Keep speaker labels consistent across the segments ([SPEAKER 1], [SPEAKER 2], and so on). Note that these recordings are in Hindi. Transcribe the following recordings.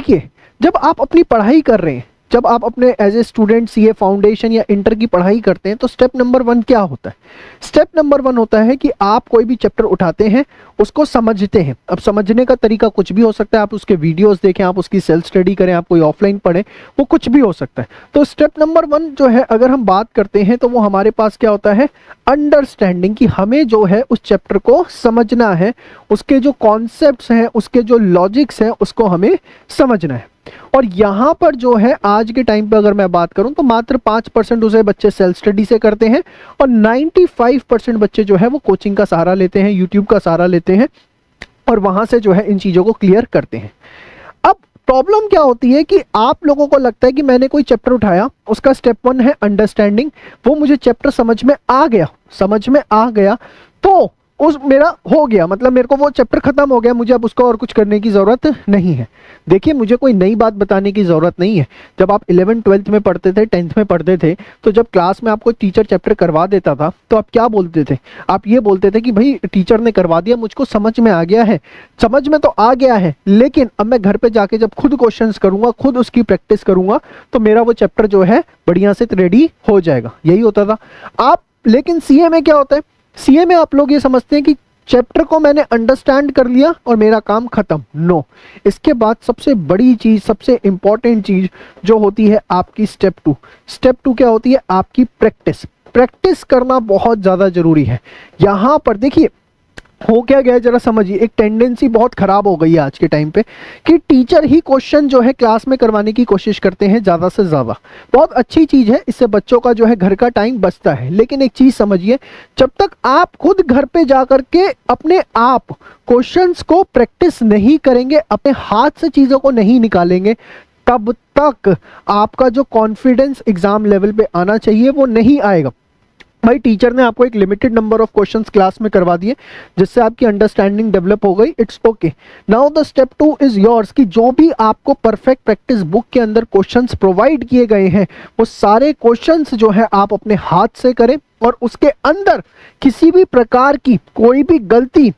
[SPEAKER 1] देखिए, जब आप अपनी पढ़ाई कर रहे हैं, जब आप अपने as a student CA foundation या इंटर की पढ़ाई करते हैं, तो स्टेप नंबर 1 क्या होता है? स्टेप नंबर 1 होता है कि आप कोई भी चैप्टर उठाते हैं, उसको समझते हैं। अब समझने का तरीका कुछ भी हो सकता है, आप उसके वीडियोस देखें, आप उसकी सेल्फ स्टडी करें, आप कोई ऑफलाइन पढ़ें, वो कुछ भी हो सकता है। तो स्टेप नंबर 1 जो है, अगर हम बात करते हैं, तो वो हमारे पास क्या होता है? अंडरस्टैंडिंग, कि हमें जो है उस चैप्टर को समझना है, उसके जो कॉन्सेप्ट्स हैं, उसके जो लॉजिक्स हैं, उसको हमें समझना है। और यहाँ पर जो है आज के टाइम पे अगर मैं बात करूं, तो मात्र 5% उसे बच्चे सेल्फ स्टडी से करते हैं, और 95% बच्चे जो है वो कोचिंग का सहारा लेते हैं, यूट्यूब का सहारा लेते हैं, और वहां से जो है इन चीजों को क्लियर करते हैं। अब प्रॉब्लम क्या होती है कि आप लोगों को लगता है कि मैंने कोई चैप्टर उठाया, उसका स्टेप 1 है अंडरस्टैंडिंग, वो मुझे चैप्टर समझ में आ गया, तो उस मेरा हो गया, मतलब मेरे को वो चैप्टर खत्म हो गया, मुझे अब उसको और कुछ करने की ज़रूरत नहीं है। देखिए, मुझे कोई नई बात बताने की ज़रूरत नहीं है। जब आप 11th 12th में पढ़ते थे, 10th में पढ़ते थे, तो जब क्लास में आपको टीचर चैप्टर करवा देता था, तो आप क्या बोलते थे? आप ये बोलते थे कि भाई टीचर ने करवा दिया, मुझको समझ में आ गया है। समझ में तो आ गया है, लेकिन अब मैं घर पर जाके जब खुद क्वेश्चंस करूँगा, खुद उसकी प्रैक्टिस करूँगा, तो मेरा वो चैप्टर जो है बढ़िया से रेडी हो जाएगा। यही होता था आप। लेकिन सीए में क्या होता है? सीए में आप लोग ये समझते हैं कि चैप्टर को मैंने अंडरस्टैंड कर लिया और मेरा काम खत्म। नो, इसके बाद सबसे बड़ी चीज, सबसे इंपॉर्टेंट चीज जो होती है आपकी स्टेप 2। स्टेप 2 क्या होती है? आपकी प्रैक्टिस। प्रैक्टिस करना बहुत ज्यादा जरूरी है। यहां पर देखिए हो क्या गया है, जरा समझिए। एक टेंडेंसी बहुत खराब हो गई है आज के टाइम पे कि टीचर ही क्वेश्चन जो है क्लास में करवाने की कोशिश करते हैं ज़्यादा से ज़्यादा। बहुत अच्छी चीज़ है, इससे बच्चों का जो है घर का टाइम बचता है। लेकिन एक चीज़ समझिए, जब तक आप खुद घर पे जा करके अपने आप क्वेश्चंस को प्रैक्टिस नहीं करेंगे, अपने हाथ से चीज़ों को नहीं निकालेंगे, तब तक आपका जो कॉन्फिडेंस एग्जाम लेवल पे आना चाहिए वो नहीं आएगा। भाई टीचर ने आपको एक limited number of questions class में करवा दिए, जिससे आपकी अंडरस्टैंडिंग डेवलप हो गई, it's okay. Now the step 2 is yours, कि जो भी आपको परफेक्ट प्रैक्टिस बुक के अंदर क्वेश्चंस प्रोवाइड किए गए हैं, वो सारे क्वेश्चंस जो है आप अपने हाथ से करें, और उसके अंदर किसी भी प्रकार की कोई भी गलती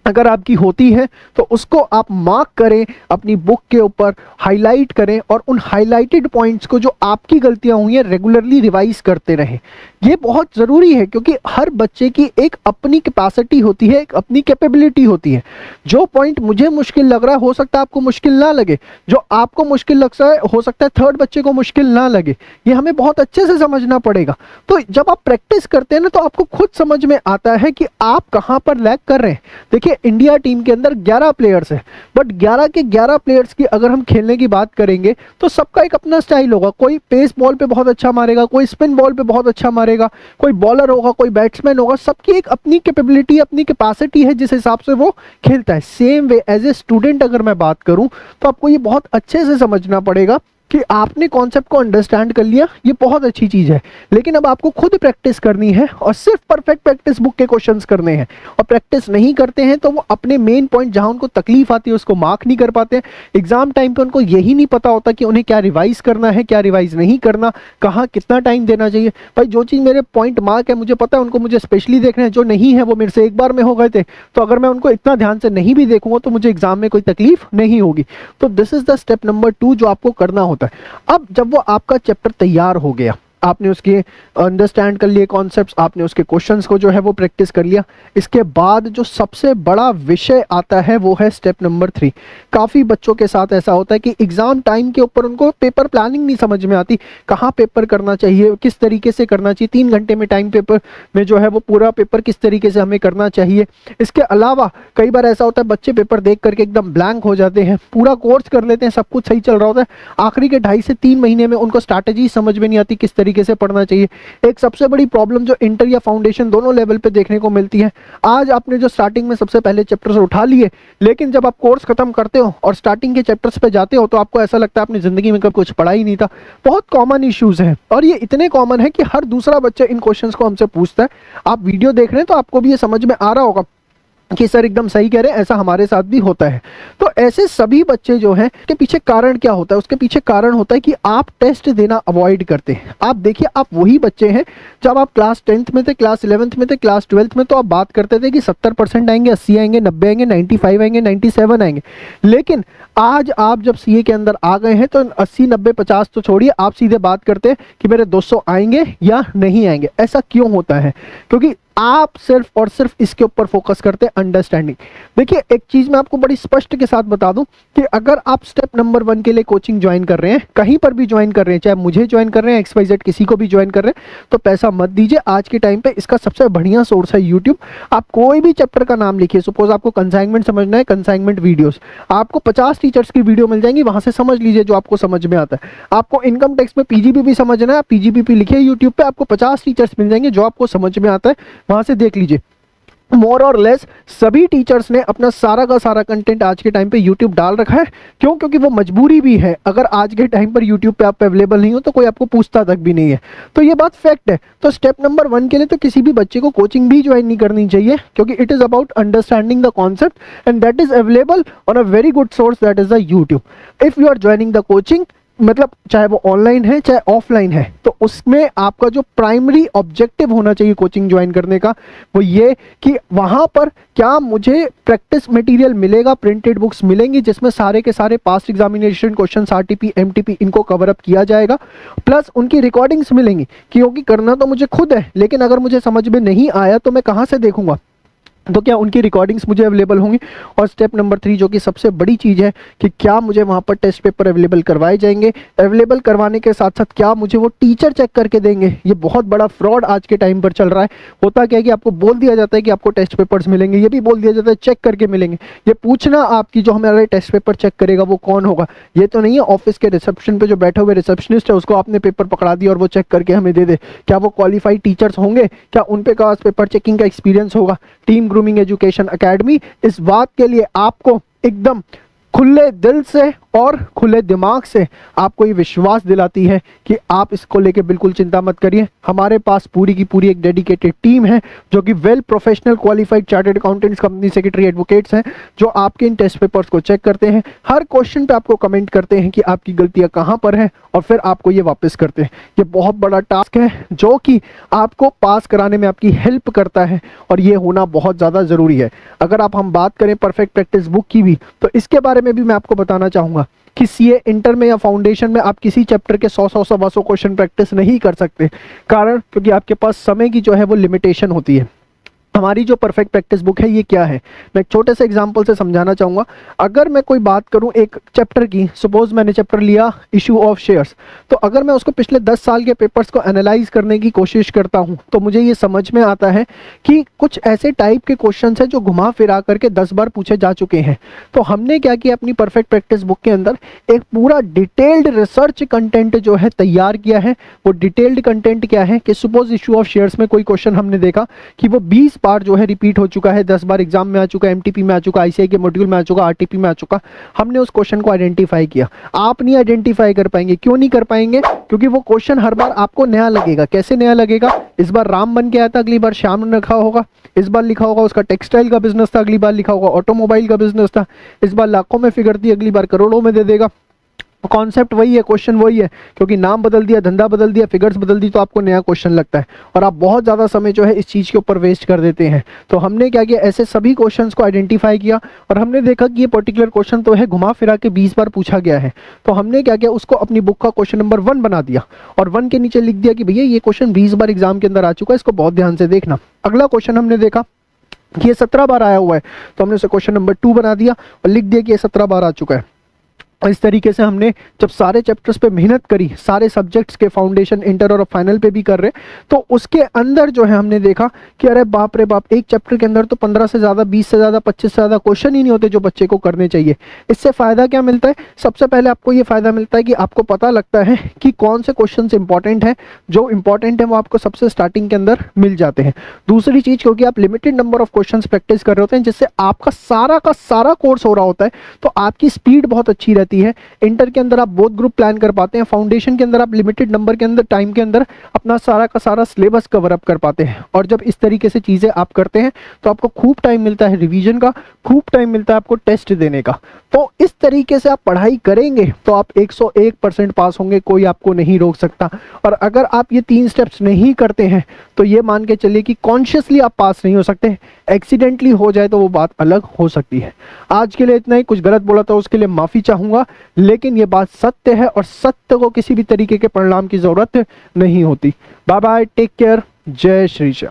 [SPEAKER 1] अगर आपकी होती है तो उसको आप मार्क करें, अपनी बुक के ऊपर हाईलाइट करें, और उन हाईलाइटेड पॉइंट्स को जो आपकी गलतियां हुई हैं रेगुलरली रिवाइज करते रहें। ये बहुत ज़रूरी है, क्योंकि हर बच्चे की एक अपनी कैपेसिटी होती है, एक अपनी कैपेबिलिटी होती है। जो पॉइंट मुझे मुश्किल लग रहा है, हो सकता है आपको मुश्किल ना लगे, जो आपको मुश्किल लगता है हो सकता है थर्ड बच्चे को मुश्किल ना लगे। ये हमें बहुत अच्छे से समझना पड़ेगा। तो जब आप प्रैक्टिस करते हैं ना, तो आपको खुद समझ में आता है कि आप कहाँ पर लैग कर रहे हैं। देखिए, इंडिया टीम के अंदर 11 प्लेयर्स हैं, बट 11 के 11 प्लेयर्स की अगर हम खेलने की बात करेंगे, तो सबका एक अपना स्टाइल होगा। कोई पेस बॉल पे बहुत अच्छा मारेगा, कोई स्पिन बॉल पे बहुत अच्छा मारेगा, कोई बॉलर होगा, कोई बैट्समैन होगा। सबकी एक अपनी कैपेबिलिटी, अपनी कैपेसिटी है, जिस हिसाब से वो खेलता है। Same way as a student अगर मैं बात करूं, तो आपको ये बहुत अच्छे से समझना पड़ेगा कि आपने कॉन्सेप्ट को अंडरस्टैंड कर लिया, ये बहुत अच्छी चीज है। लेकिन अब आपको खुद प्रैक्टिस करनी है, और सिर्फ परफेक्ट प्रैक्टिस बुक के क्वेश्चंस करने हैं। और प्रैक्टिस नहीं करते हैं तो वो अपने मेन पॉइंट जहां उनको तकलीफ आती है उसको मार्क नहीं कर पाते हैं। एग्जाम टाइम पे उनको यही नहीं पता होता कि उन्हें क्या रिवाइज करना है, क्या रिवाइज नहीं करना, कहाँ कितना टाइम देना चाहिए। भाई जो चीज़ मेरे पॉइंट मार्क है, मुझे पता है उनको मुझे स्पेशली देखना है। जो नहीं है वो मेरे से एक बार में हो गए थे, तो अगर मैं उनको इतना ध्यान से नहीं भी देखूंगा तो मुझे एग्जाम में कोई तकलीफ नहीं होगी। तो this is the step number 2 जो आपको करना होता है। अब जब वो आपका चैप्टर तैयार हो गया, आपने उसके अंडरस्टैंड कर लिए कॉन्सेप्ट्स, आपने उसके क्वेश्चंस को जो है वो प्रैक्टिस कर लिया, इसके बाद जो सबसे बड़ा विषय आता है वो है स्टेप नंबर 3। काफ़ी बच्चों के साथ ऐसा होता है कि एग्ज़ाम टाइम के ऊपर उनको पेपर प्लानिंग नहीं समझ में आती, कहाँ पेपर करना चाहिए, किस तरीके से करना चाहिए। 3 घंटे में टाइम पेपर में जो है वो पूरा पेपर किस तरीके से हमें करना चाहिए। इसके अलावा कई बार ऐसा होता है बच्चे पेपर देख करके एकदम ब्लैंक हो जाते हैं, पूरा कोर्स कर लेते हैं, सब कुछ सही चल रहा होता है, आखिरी के 2.5 से 3 महीने में उनको स्ट्रैटेजी समझ में नहीं आती किस तरीके से पढ़ना चाहिए। एक सबसे बड़ी प्रॉब्लम जो इंटर या फाउंडेशन दोनों लेवल पे देखने को मिलती है, आज आपने जो स्टार्टिंग में सबसे पहले चैप्टर्स उठा लिए, लेकिन जब आप कोर्स खत्म करते हो और स्टार्टिंग के चैप्टर्स पे जाते हो तो आपको ऐसा लगता है आपने जिंदगी में कभी कुछ पढ़ा ही नहीं था। बहुत कॉमन इश्यूज हैं, और ये इतने कॉमन है कि हर दूसरा बच्चा इन क्वेश्चंस को हमसे पूछता है। आप वीडियो देख रहे हैं तो आपको भी ये समझ में आ रहा होगा कि सर एकदम सही कह रहे हैं, ऐसा हमारे साथ भी होता है। तो ऐसे सभी बच्चे जो हैं, उसके पीछे कारण क्या होता है? उसके पीछे कारण होता है कि आप टेस्ट देना अवॉइड करते हैं। आप देखिए, आप वही बच्चे हैं जब आप क्लास 10th में थे, क्लास 11th में थे, क्लास 12th में, तो आप बात करते थे कि 70% आएंगे, 80 आएंगे, 90 आएंगे, 95 आएंगे, 97 आएंगे। लेकिन आज आप जब सीए के अंदर आ गए हैं तो 80, 90, 50 तो छोड़िए, आप सीधे बात करते हैं कि मेरे 200 आएंगे या नहीं आएंगे। ऐसा क्यों होता है? क्योंकि आप सिर्फ और सिर्फ इसके ऊपर फोकस करते हैं, अंडरस्टैंडिंग। देखिए, एक चीज मैं आपको बड़ी स्पष्ट के साथ बता दूं कि अगर आप स्टेप नंबर 1 के लिए कोचिंग ज्वाइन कर रहे हैं, कहीं पर भी ज्वाइन कर रहे हैं, चाहे मुझे ज्वाइन कर रहे हैं, XYZ किसी को भी ज्वाइन कर रहे हैं, तो पैसा मत दीजिए। आज के टाइम पे इसका सबसे बढ़िया सोर्स है यूट्यूब। आप कोई भी चैप्टर का नाम लिखिए, सपोज आपको कंसाइनमेंट समझना है, कंसाइनमेंट वीडियोस, आपको 50 टीचर्स की वीडियो मिल जाएंगी, वहां से समझ लीजिए जो आपको समझ में आता है। आपको इनकम टैक्स में PGBP समझना है, PGBP लिखिए यूट्यूब पे, आपको 50 टीचर्स मिल जाएंगे, जो आपको समझ में आता है वहां से देख लीजिए। मोर और लेस सभी टीचर्स ने अपना सारा का सारा कंटेंट आज के टाइम पे यूट्यूब डाल रखा है। क्यों? क्योंकि वो मजबूरी भी है। अगर आज के टाइम पर यूट्यूब पे आप अवेलेबल नहीं हो तो कोई आपको पूछता तक भी नहीं है। तो ये बात फैक्ट है। तो स्टेप नंबर 1 के लिए तो किसी भी बच्चे को कोचिंग भी ज्वाइन नहीं करनी चाहिए, क्योंकि it is about understanding the concept and that is available on a very good source, that is the YouTube. If you are joining the coaching, मतलब चाहे वो ऑनलाइन है चाहे ऑफलाइन है, तो उसमें आपका जो प्राइमरी ऑब्जेक्टिव होना चाहिए कोचिंग ज्वाइन करने का, वो ये कि वहां पर क्या मुझे प्रैक्टिस मटेरियल मिलेगा, प्रिंटेड बुक्स मिलेंगी जिसमें सारे के सारे past examination question, RTP, MTP इनको कवर अप किया जाएगा, प्लस उनकी रिकॉर्डिंग्स मिलेंगी। क्योंकि करना तो मुझे खुद है, लेकिन अगर मुझे समझ में नहीं आया तो मैं कहाँ से देखूंगा? तो क्या उनकी रिकॉर्डिंग्स मुझे अवेलेबल होंगी? और स्टेप नंबर 3 जो कि सबसे बड़ी चीज़ है कि क्या मुझे वहाँ पर टेस्ट पेपर अवेलेबल करवाए जाएंगे। अवेलेबल करवाने के साथ साथ क्या मुझे वो टीचर चेक करके देंगे? ये बहुत बड़ा फ्रॉड आज के टाइम पर चल रहा है। होता क्या है कि आपको बोल दिया जाता है कि आपको टेस्ट पेपर्स मिलेंगे, ये भी बोल दिया जाता है चेक करके मिलेंगे। ये पूछना आपकी जो हमारे टेस्ट पेपर चेक करेगा वो कौन होगा? ये तो नहीं है ऑफिस के रिसेप्शन पे जो बैठे हुए रिसेप्शनिस्ट है उसको आपने पेपर पकड़ा दिया और वो चेक करके हमें दे दे। क्या वो क्वालिफाइड टीचर्स होंगे? क्या उन पे पास पेपर चेकिंग का एक्सपीरियंस होगा? टीम ग्रूमिंग एजुकेशन एकेडमी इस बात के लिए आपको एकदम खुले दिल से और खुले दिमाग से आपको ये विश्वास दिलाती है कि आप इसको लेके बिल्कुल चिंता मत करिए। हमारे पास पूरी की पूरी एक डेडिकेटेड टीम है जो कि well professional qualified chartered accountants, company secretary, advocates हैं जो आपके इन टेस्ट पेपर्स को चेक करते हैं। हर क्वेश्चन पे आपको कमेंट करते हैं कि आपकी गलतियां कहाँ पर हैं और फिर आपको ये वापस करते हैं। ये बहुत बड़ा टास्क है जो कि आपको पास कराने में आपकी हेल्प करता है और ये होना बहुत ज़्यादा ज़रूरी है। अगर हम बात करें परफेक्ट प्रैक्टिस बुक की भी, तो इसके बारे में भी मैं आपको बताना चाहूँगा कि सीए इंटर में या फाउंडेशन में आप किसी चैप्टर के 100 सवा 100 क्वेश्चन प्रैक्टिस नहीं कर सकते। कारण क्योंकि आपके पास समय की जो है वो लिमिटेशन होती है। हमारी जो परफेक्ट प्रैक्टिस बुक है ये क्या है, मैं एक छोटे से एग्जांपल से समझाना चाहूँगा। अगर मैं कोई बात करूँ एक चैप्टर की, सपोज मैंने चैप्टर लिया इशू ऑफ शेयर्स, तो अगर मैं उसको पिछले 10 साल के पेपर्स को एनालाइज करने की कोशिश करता हूँ तो मुझे ये समझ में आता है कि कुछ ऐसे टाइप के क्वेश्चन है जो घुमा फिरा करके 10 बार पूछे जा चुके हैं। तो हमने क्या किया, अपनी परफेक्ट प्रैक्टिस बुक के अंदर एक पूरा डिटेल्ड रिसर्च कंटेंट जो है तैयार किया है। वो डिटेल्ड कंटेंट क्या है कि सपोज इशू ऑफ शेयर्स में कोई क्वेश्चन हमने देखा कि वो 20 बार जो है रिपीट हो चुका है, 10 बार एग्जाम में आ चुका है, MTP में आ चुका, ICAI के मॉड्यूल में आ चुका, RTP में आ चुका। हमने उस क्वेश्चन को आइडेंटिफाई किया। आप नहीं आइडेंटिफाई कर पाएंगे। क्यों नहीं कर पाएंगे? क्योंकि वो क्वेश्चन हर बार आपको नया लगेगा। कैसे नया लगेगा? इस बार राम बन के आया था, अगली बार श्याम ने रखा होगा। इस बार लिखा होगा उसका टेक्सटाइल का बिजनेस था, अगली बार लिखा होगा ऑटोमोबाइल का बिजनेस था। इस बार लाखों में फिगर थी, अगली बार करोड़ों में दे देगा। कॉन्सेप्ट वही है, क्वेश्चन वही है, क्योंकि नाम बदल दिया, धंधा बदल दिया, फिगर्स बदल दी तो आपको नया क्वेश्चन लगता है और आप बहुत ज़्यादा समय जो है इस चीज़ के ऊपर वेस्ट कर देते हैं। तो हमने क्या किया, ऐसे सभी क्वेश्चंस को आइडेंटिफाई किया और हमने देखा कि ये पर्टिकुलर क्वेश्चन तो है घुमा फिरा के 20 बार पूछा गया है। तो हमने क्या किया, उसको अपनी बुक का क्वेश्चन नंबर 1 बना दिया और 1 के नीचे लिख दिया कि भैया ये क्वेश्चन 20 बार एग्जाम के अंदर आ चुका है, इसको बहुत ध्यान से देखना। अगला क्वेश्चन हमने देखा कि ये 17 बार आया हुआ है, तो हमने उसे क्वेश्चन नंबर 2 बना दिया और लिख दिया कि ये 17 बार आ चुका है। इस तरीके से हमने जब सारे चैप्टर्स पे मेहनत करी, सारे सब्जेक्ट्स के फाउंडेशन, इंटर और फाइनल पे भी कर रहे, तो उसके अंदर जो है हमने देखा कि अरे बाप रे बाप, एक चैप्टर के अंदर तो 15 से ज़्यादा, 20 से ज़्यादा, 25 से ज़्यादा क्वेश्चन ही नहीं होते जो बच्चे को करने चाहिए। इससे फ़ायदा क्या मिलता है? सबसे पहले आपको ये फ़ायदा मिलता है कि आपको पता लगता है कि कौन से क्वेश्चन इंपॉर्टेंट है। जो इंपॉर्टेंट है वो आपको सबसे स्टार्टिंग के अंदर मिल जाते हैं। दूसरी चीज़, क्योंकि आप limited number of question practice कर रहे होते हैं जिससे आपका सारा का सारा कोर्स हो रहा होता है, तो आपकी स्पीड बहुत अच्छी रहती है। देती है। इंटर के अंदर आप बोथ ग्रुप प्लान कर पाते हैं, फाउंडेशन के अंदर आप लिमिटेड नंबर के अंदर टाइम के अंदर अपना सारा का सारा सिलेबस कवर अप कर पाते हैं। और जब इस तरीके से चीज़ें आप करते हैं तो आपको खूब टाइम मिलता है रिवीजन का, खूब टाइम मिलता है आपको टेस्ट देने का। तो इस तरीके से आप पढ़ाई करेंगे तो आप 101% पास होंगे, कोई आपको नहीं रोक सकता। और अगर आप ये 3 स्टेप्स नहीं करते हैं तो ये मान के चलिए कि कॉन्शियसली आप पास नहीं हो सकते, एक्सीडेंटली हो जाए तो वो बात अलग हो सकती है। आज के लिए इतना ही, कुछ गलत बोला तो उसके लिए माफ़ी चाहूँगा, लेकिन ये बात सत्य है और सत्य को किसी भी तरीके के परिणाम की ज़रूरत नहीं होती। बाय बाय, टेक केयर, जय श्री श्याम।